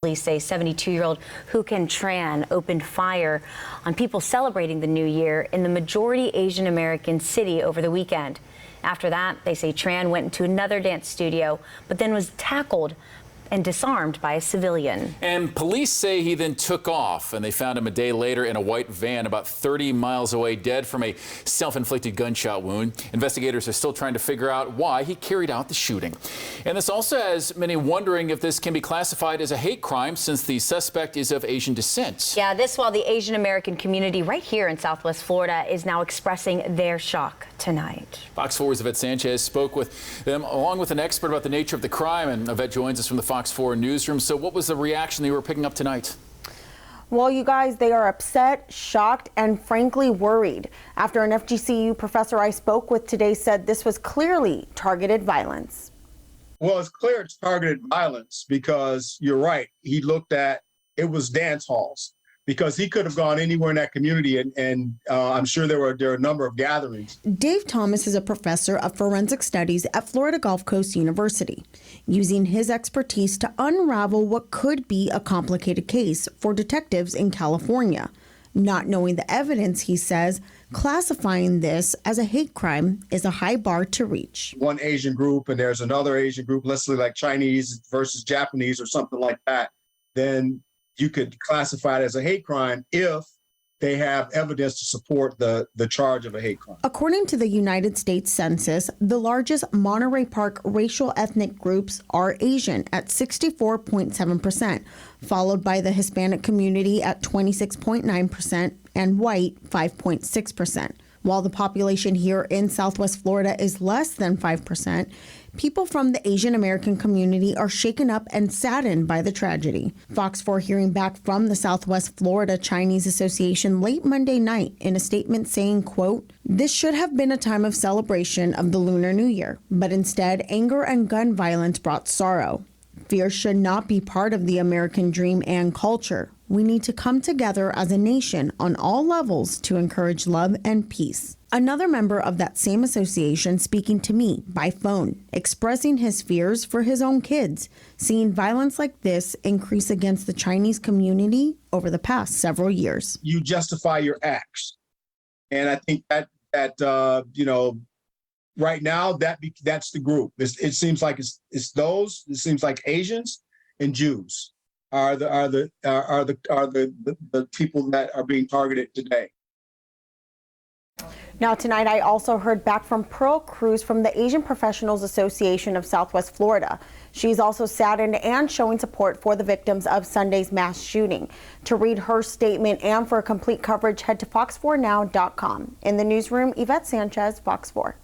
Police say 72-year-old Hukin Tran opened fire on people celebrating the new year in the majority Asian American city over the weekend. After that, they say Tran went into another dance studio, but then was tackled and disarmed by a civilian. And police say he then took off, and they found him a day later in a white van about 30 miles away, dead from a self-inflicted gunshot wound. Investigators are still trying to figure out why he carried out the shooting. And this also has many wondering if this can be classified as a hate crime since the suspect is of Asian descent. Yeah, this while the Asian American community right here in Southwest Florida is now expressing their shock tonight. Fox 4's Yvette Sanchez spoke with them along with an expert about the nature of the crime, and Yvette joins us from the Fox 4 newsroom. So what was the reaction they were picking up tonight? Well, you guys, they are upset, shocked, and frankly worried after an FGCU professor I spoke with today said this was clearly targeted violence. Well, it's clear it's targeted violence because you're right. He looked at it was dance halls because he could have gone anywhere in that community, and I'm sure there are a number of gatherings. Dave Thomas is a professor of forensic studies at Florida Gulf Coast University, using his expertise to unravel what could be a complicated case for detectives in California. Not knowing the evidence, he says, classifying this as a hate crime is a high bar to reach. One Asian group and there's another Asian group, let's say like Chinese versus Japanese or something like that, then you could classify it as a hate crime if they have evidence to support the charge of a hate crime. According to the United States Census, the largest Monterey Park racial ethnic groups are Asian at 64.7%, followed by the Hispanic community at 26.9% and white 5.6%. While the population here in Southwest Florida is less than 5%, people from the Asian American community are shaken up and saddened by the tragedy. Fox 4 hearing back from the Southwest Florida Chinese Association late Monday night in a statement saying, quote, "This should have been a time of celebration of the Lunar New Year, but instead anger and gun violence brought sorrow. Fear should not be part of the American dream and culture. We need to come together as a nation on all levels to encourage love and peace." Another member of that same association speaking to me by phone, expressing his fears for his own kids, seeing violence like this increase against the Chinese community over the past several years. You justify your acts. And I think that right now that's the group. It seems like it's those. It seems like Asians and Jews are the people that are being targeted today. Now tonight, I also heard back from Pearl Cruz from the Asian Professionals Association of Southwest Florida. She's also saddened and showing support for the victims of Sunday's mass shooting. To read her statement and for complete coverage, head to fox4now.com. In the newsroom, Yvette Sanchez, Fox 4.